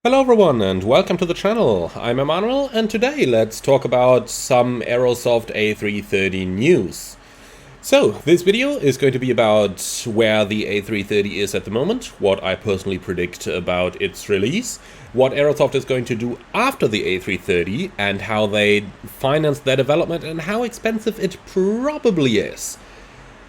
Hello everyone and welcome to the channel. I'm Emmanuel and today let's talk about some Aerosoft A330 news. So this video is going to be about where the A330 is at the moment, what I personally predict about its release, what Aerosoft is going to do after the A330 and how they finance their development and how expensive it probably is.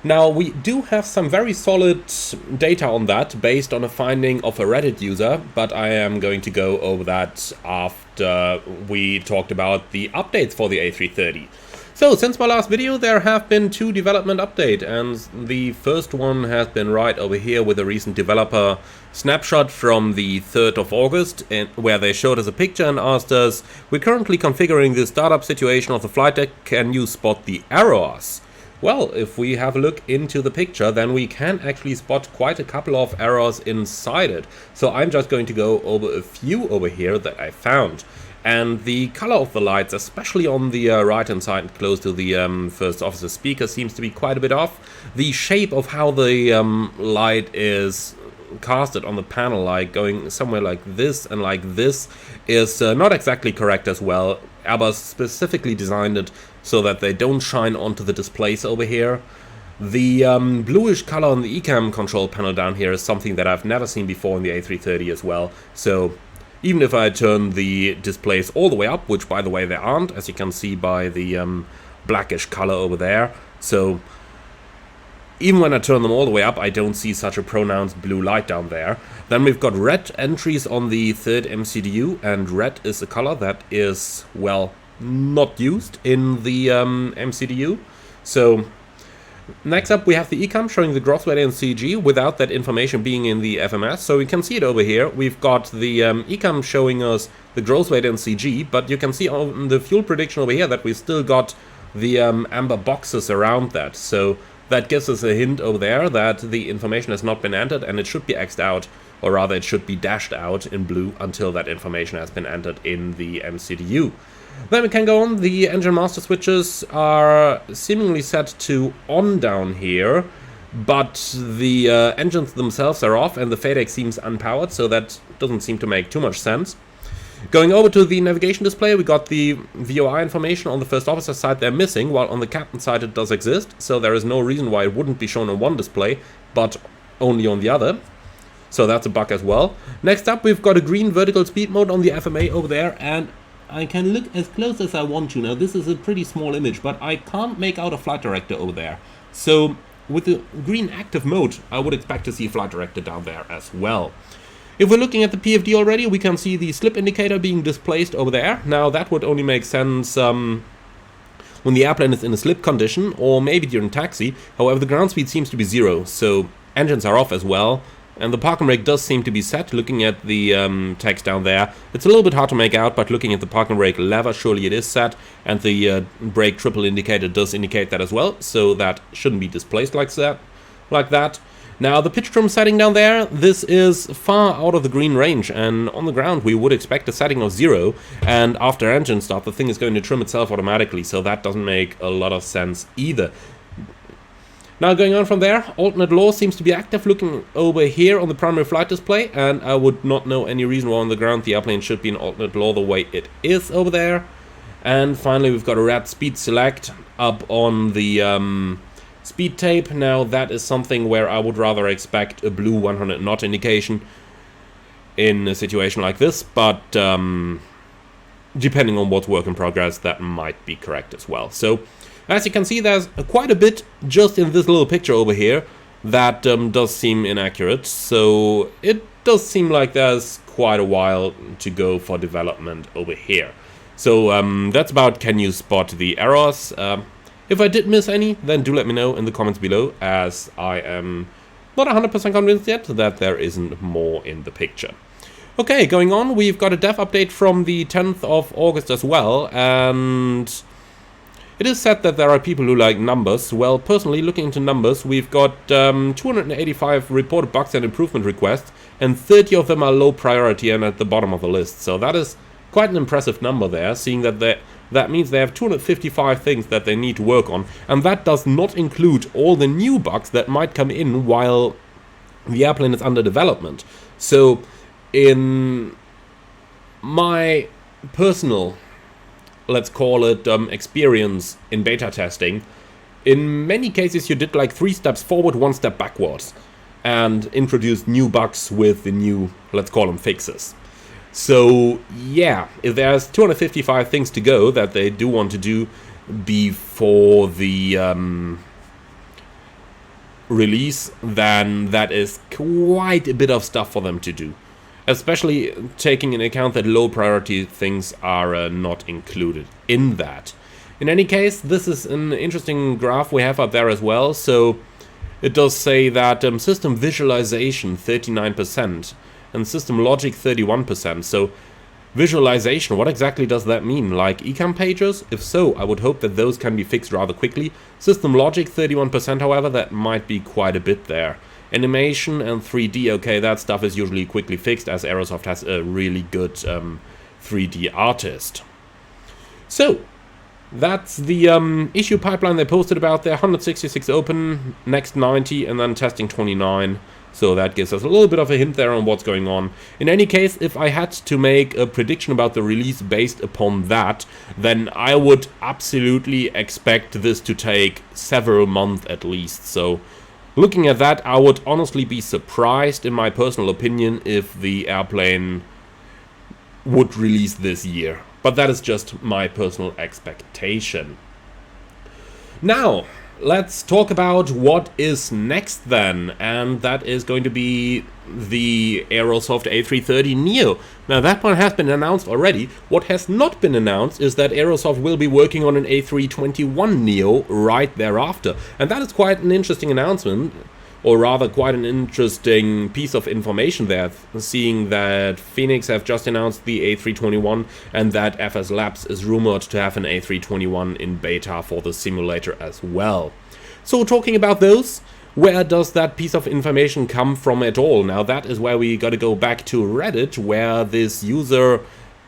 Now, we do have some very solid data on that based on a finding of a Reddit user, but I am going to go over that after we talked about the updates for the A330. So, since my last video, there have been two development updates, and the first one has been right over here with a recent developer snapshot from the 3rd of August, where they showed us a picture and asked us, "We're currently configuring the startup situation of the flight deck, can you spot the errors?" Well, if we have a look into the picture, then we can actually spot quite a couple of errors inside it. So I'm just going to go over a few over here that I found. And the color of the lights, especially on the right hand side close to the first officer speaker, seems to be quite a bit off. The shape of how the light is casted on the panel, like going somewhere like this and like this, is not exactly correct as well. Airbus specifically designed it so that they don't shine onto the displays over here. The bluish color on the ECAM control panel down here is something that I've never seen before in the A330 as well. So even if I turn the displays all the way up, which by the way they aren't, as you can see by the blackish color over there. So even when I turn them all the way up, I don't see such a pronounced blue light down there. Then we've got red entries on the third MCDU, and red is a color that is, well, not used in the MCDU. So next up we have the ECAM showing the gross weight and CG without that information being in the FMS. So we can see it over here. We've got the ECAM showing us the gross weight and CG, but you can see on the fuel prediction over here that we've still got the amber boxes around that. So that gives us a hint over there that the information has not been entered and it should be X'd out, or rather it should be dashed out in blue until that information has been entered in the MCDU. Then we can go on. The engine master switches are seemingly set to on down here, but the engines themselves are off and the FADEC seems unpowered, so that doesn't seem to make too much sense. Going over to the navigation display, we got the VOI information on the first officer side they're missing, while on the captain side it does exist, so there is no reason why it wouldn't be shown on one display, but only on the other. So that's a bug as well. Next up, we've got a green vertical speed mode on the FMA over there, and I can look as close as I want to. Now, this is a pretty small image, but I can't make out a flight director over there. So with the green active mode, I would expect to see a flight director down there as well. If we're looking at the PFD already, we can see the slip indicator being displaced over there. Now, that would only make sense when the airplane is in a slip condition, or maybe during taxi. However, the ground speed seems to be 0, so engines are off as well. And the parking brake does seem to be set. Looking at the text down there, it's a little bit hard to make out, but looking at the parking brake lever, surely it is set. And the brake triple indicator does indicate that as well, so that shouldn't be displaced like that. Now, the pitch trim setting down there, this is far out of the green range, and on the ground we would expect a setting of 0, and after engine stop the thing is going to trim itself automatically, so that doesn't make a lot of sense either. Now, going on from there, alternate law seems to be active. Looking over here on the primary flight display, and I would not know any reason why on the ground the airplane should be in alternate law the way it is over there. And finally, we've got a red speed select up on the speed tape. Now, that is something where I would rather expect a blue 100 knot indication in a situation like this, but depending on what's work in progress, that might be correct as well. So, as you can see, there's quite a bit just in this little picture over here that does seem inaccurate. So it does seem like there's quite a while to go for development over here. So that's about can you spot the errors. If I did miss any, then do let me know in the comments below, as I am not 100% convinced yet that there isn't more in the picture. Okay, going on, we've got a dev update from the 10th of August as well, and it is said that there are people who like numbers. Well, personally, looking into numbers, we've got 285 reported bugs and improvement requests, and 30 of them are low priority and at the bottom of the list. So that is quite an impressive number there, seeing that that means they have 255 things that they need to work on, and that does not include all the new bugs that might come in while the airplane is under development. So in my personal, let's call it, experience in beta testing, in many cases you did like 3 steps forward, 1 step backwards, and introduced new bugs with the new, let's call them, fixes. So yeah, if there's 255 things to go that they do want to do before the release, then that is quite a bit of stuff for them to do. Especially taking into account that low priority things are not included in that. In any case, this is an interesting graph we have up there as well. So it does say that system visualization 39% and system logic 31%. So visualization, what exactly does that mean? Like ecam pages? If so, I would hope that those can be fixed rather quickly. System logic 31%, however, that might be quite a bit there. Animation and 3D, okay, that stuff is usually quickly fixed as Aerosoft has a really good 3D artist. So, that's the issue pipeline they posted about there. 166 open, next 90, and then testing 29. So that gives us a little bit of a hint there on what's going on. In any case, if I had to make a prediction about the release based upon that, then I would absolutely expect this to take several months at least. So looking at that, I would honestly be surprised, in my personal opinion, if the airplane would release this year. But that is just my personal expectation. Now, let's talk about what is next then, and that is going to be the Aerosoft A330 Neo. Now that one has been announced already. What has not been announced is that Aerosoft will be working on an A321 Neo right thereafter, and that is quite an interesting announcement, or rather quite an interesting piece of information there, seeing that Phoenix have just announced the A321 and that FS Labs is rumored to have an A321 in beta for the simulator as well. So talking about those, where does that piece of information come from at all? Now that is where we gotta go back to Reddit, where this user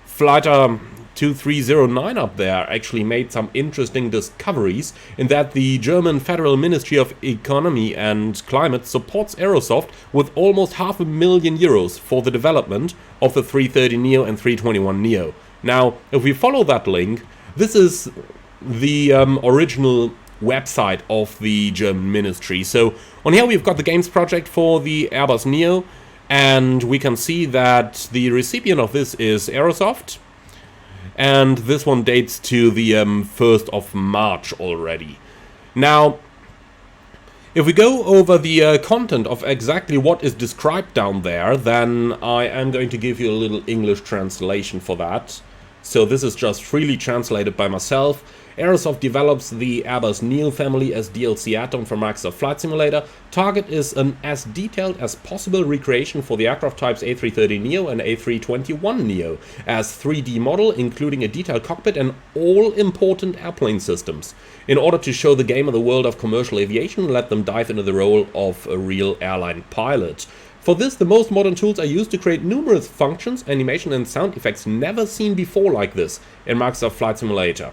Flighter 2309 up there actually made some interesting discoveries, in that the German Federal Ministry of Economy and Climate supports Aerosoft with almost €500,000 for the development of the 330 Neo and 321 Neo. Now, if we follow that link, this is the original website of the German ministry. So on here we've got the games project for the Airbus Neo, and we can see that the recipient of this is Aerosoft. And this one dates to the 1st of March already. Now, if we go over the content of exactly what is described down there, then I am going to give you a little English translation for that. So this is just freely translated by myself. Aerosoft develops the Airbus Neo family as DLC add-on for Microsoft Flight Simulator. Target is an as detailed as possible recreation for the aircraft types A330 Neo and A321 Neo, as 3D model, including a detailed cockpit and all important airplane systems. In order to show the gamer the world of commercial aviation, let them dive into the role of a real airline pilot. For this, the most modern tools are used to create numerous functions, animation and sound effects never seen before like this in Microsoft Flight Simulator.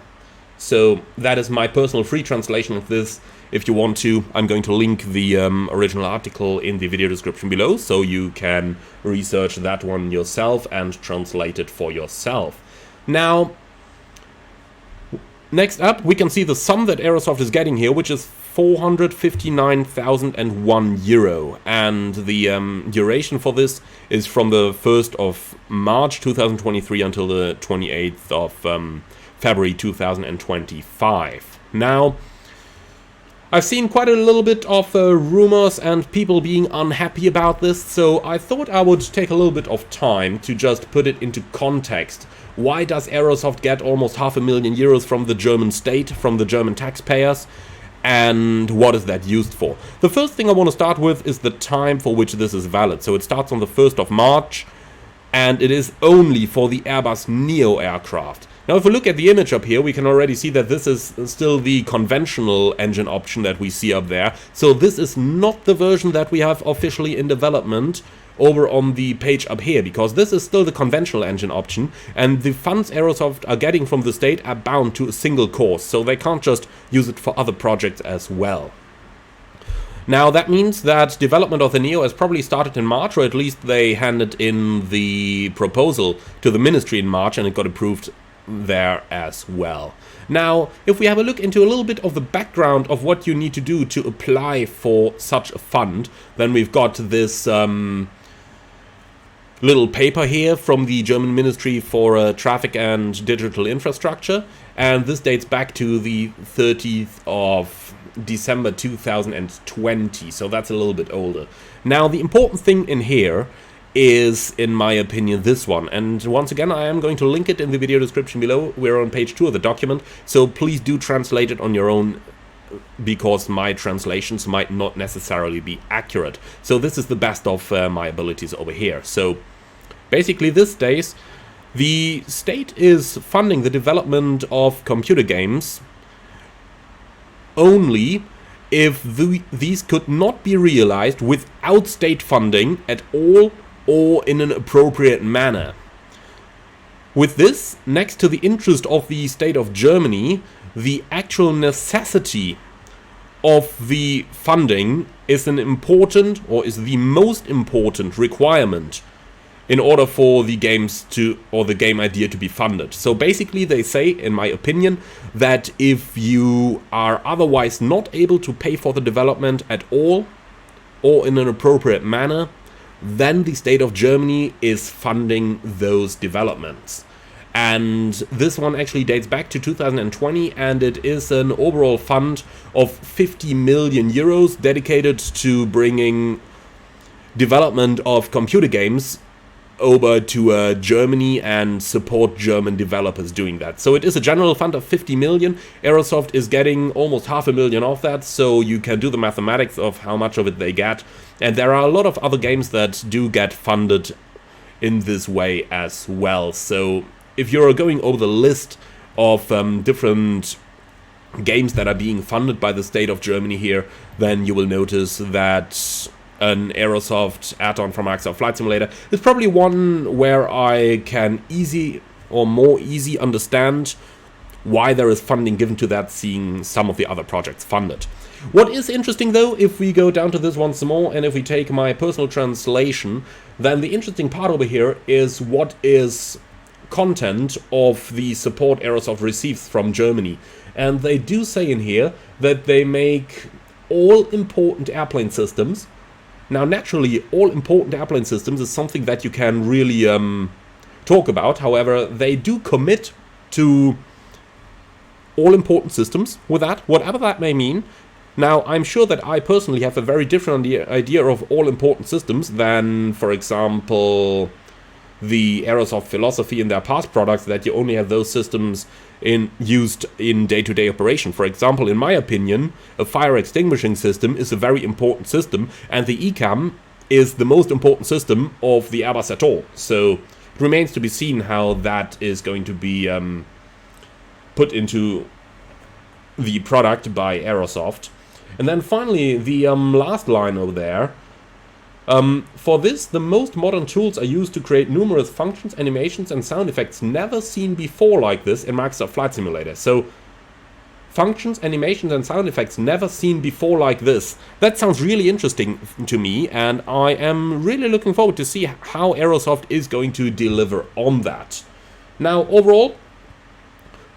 So that is my personal free translation of this. If you want to, I'm going to link the original article in the video description below, so you can research that one yourself and translate it for yourself. Now, next up, we can see the sum that Aerosoft is getting here, which is €459,001, and the duration for this is from the 1st of March 2023 until the 28th of February 2025. Now, I've seen quite a little bit of rumors and people being unhappy about this, so I thought I would take a little bit of time to just put it into context. Why does Aerosoft get almost €500,000 from the German state, from the German taxpayers? And what is that used for? The first thing I want to start with is the time for which this is valid. So it starts on the 1st of March, and it is only for the Airbus Neo aircraft. Now, if we look at the image up here, we can already see that this is still the conventional engine option that we see up there. So this is not the version that we have officially in development over on the page up here, because this is still the conventional engine option, and the funds Aerosoft are getting from the state are bound to a single course, so they can't just use it for other projects as well. Now that means that development of the Neo has probably started in March, or at least they handed in the proposal to the ministry in March and it got approved there as well. Now, if we have a look into a little bit of the background of what you need to do to apply for such a fund, then we've got this little paper here from the German Ministry for Traffic and Digital Infrastructure, and this dates back to the 30th of December 2020, so that's a little bit older. Now, the important thing in here is, in my opinion, this one, and once again I am going to link it in the video description below. We're on page 2 of the document, so please do translate it on your own, because my translations might not necessarily be accurate. So this is the best of my abilities over here. So basically this states the state is funding the development of computer games only if these could not be realized without state funding at all or in an appropriate manner. With this, next to the interest of the state of Germany, the actual necessity of the funding is an important, or is the most important requirement in order for the games to, or the game idea to be funded. So basically they say, in my opinion, that if you are otherwise not able to pay for the development at all or in an appropriate manner, then the state of Germany is funding those developments. And this one actually dates back to 2020, and it is an overall fund of 50 million euros dedicated to bringing development of computer games over to Germany and support German developers doing that. So it is a general fund of 50 million. Aerosoft is getting almost 500,000 of that, so you can do the mathematics of how much of it they get. And there are a lot of other games that do get funded in this way as well. So if you're going over the list of different games that are being funded by the state of Germany here, then you will notice that an Aerosoft add-on from Microsoft Flight Simulator is probably one where I can more easy understand why there is funding given to that, seeing some of the other projects funded. What is interesting though, if we go down to this once more, and if we take my personal translation, then the interesting part over here is what is content of the support Aerosoft receives from Germany. And they do say in here that they make all important airplane systems. Now, naturally, all important airplane systems is something that you can really talk about. However, they do commit to all important systems with that, whatever that may mean. Now, I'm sure that I personally have a very different idea of all important systems than, for example, the Aerosoft philosophy in their past products, that you only have those systems used in day-to-day operation. For example, in my opinion, a fire extinguishing system is a very important system, and the ECAM is the most important system of the Airbus at all. So it remains to be seen how that is going to be put into the product by Aerosoft. And then finally, the last line over there. For this, the most modern tools are used to create numerous functions, animations, and sound effects never seen before like this in Microsoft Flight Simulator. So, functions, animations, and sound effects never seen before like this. That sounds really interesting to me, and I am really looking forward to see how Aerosoft is going to deliver on that. Now, overall,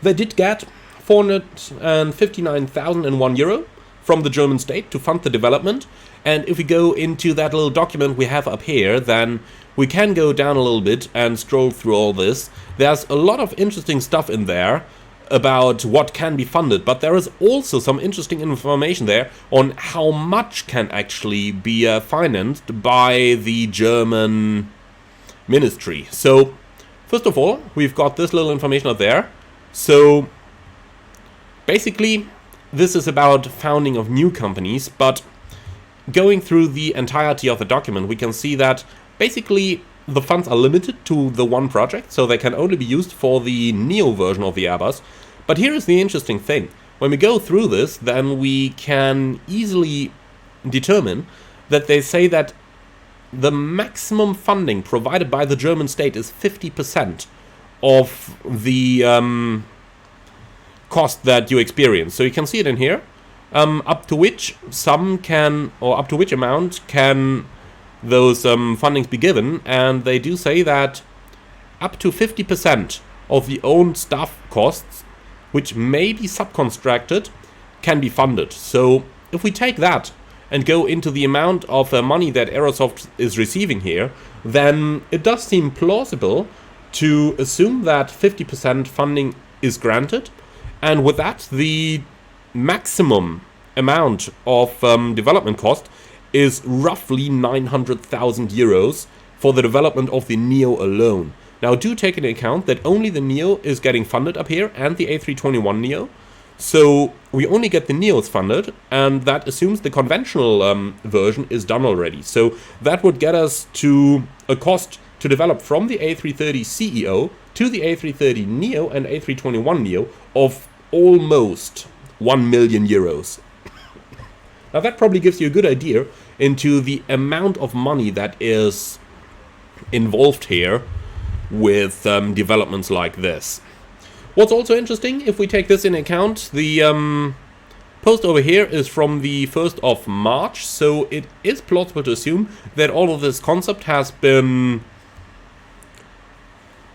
they did get 459,001 euro from the German state to fund the development. And if we go into that little document we have up here, then we can go down a little bit and scroll through all this. There's a lot of interesting stuff in there about what can be funded, but there is also some interesting information there on how much can actually be financed by the German ministry. So, first of all, we've got this little information up there. So, basically, this is about founding of new companies, but going through the entirety of the document, we can see that basically the funds are limited to the one project, so they can only be used for the Neo version of the Airbus. But here is the interesting thing. When we go through this, then we can easily determine that they say that the maximum funding provided by the German state is 50% of the cost that you experience. So you can see it in here. up to which amount can those fundings be given, and they do say that up to 50% of the owned staff costs, which may be subcontracted, can be funded. So if we take that and go into the amount of money that Aerosoft is receiving here, then it does seem plausible to assume that 50% funding is granted, and with that the maximum amount of development cost is roughly 900,000 euros for the development of the Neo alone. Now do take into account that only the Neo is getting funded up here and the A321neo. So we only get the Neos funded, and that assumes the conventional version is done already. So that would get us to a cost to develop from the A330 CEO to the A330neo and A321neo of almost 1 million euros. Now that probably gives you a good idea into the amount of money that is involved here with developments like this. What's also interesting, if we take this in account, the post over here is from the 1st of March, so it is plausible to assume that all of this concept has been,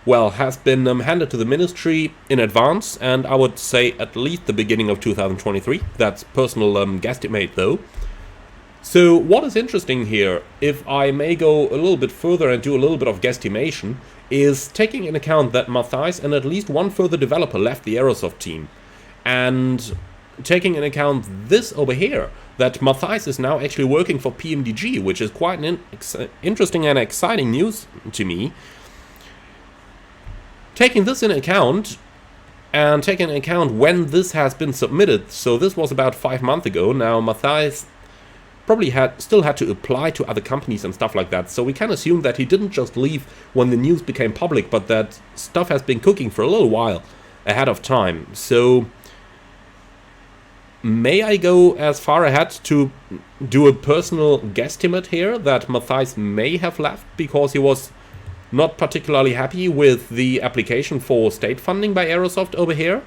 well, handed to the ministry in advance, and I would say at least the beginning of 2023. That's personal guesstimate though. So what is interesting here, if I may go a little bit further and do a little bit of guesstimation, is taking in account that Matthias and at least one further developer left the Aerosoft team, and taking in account this over here, that Matthias is now actually working for PMDG, which is quite an interesting and exciting news to me. Taking this in account, and taking in account when this has been submitted, so this was about 5 months ago. Now Matthias probably still had to apply to other companies and stuff like that, so we can assume that he didn't just leave when the news became public, but that stuff has been cooking for a little while ahead of time. So may I go as far ahead to do a personal guesstimate here that Matthias may have left because he was not particularly happy with the application for state funding by Aerosoft over here,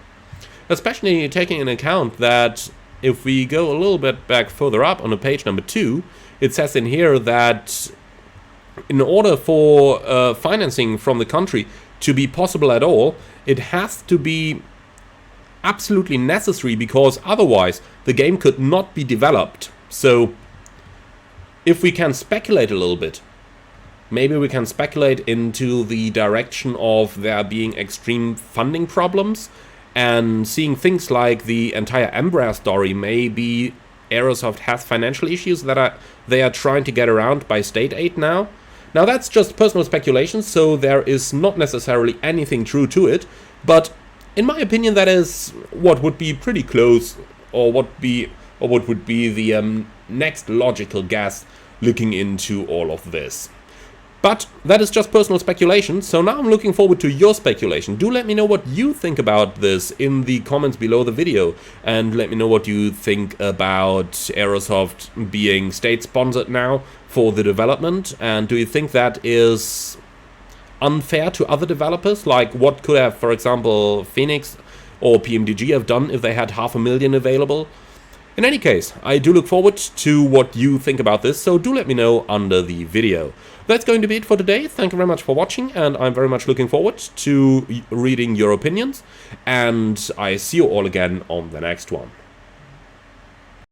especially taking into account that if we go a little bit back further up on page number 2, it says in here that in order for financing from the country to be possible at all, it has to be absolutely necessary, because otherwise the game could not be developed. So if we can speculate a little bit, maybe we can speculate into the direction of there being extreme funding problems, and seeing things like the entire Embraer story. Maybe Aerosoft has financial issues that they are trying to get around by state aid now. Now that's just personal speculation, so there is not necessarily anything true to it, but in my opinion that is what would be pretty close, or what would be the next logical guess looking into all of this. But that is just personal speculation, so now I'm looking forward to your speculation. Do let me know what you think about this in the comments below the video, and let me know what you think about Aerosoft being state-sponsored now for the development, and do you think that is unfair to other developers? Like, what could have, for example, Phoenix or PMDG have done if they had 500,000 available? In any case, I do look forward to what you think about this, so do let me know under the video. That's going to be it for today. Thank you very much for watching, and I'm very much looking forward to reading your opinions, and I see you all again on the next one.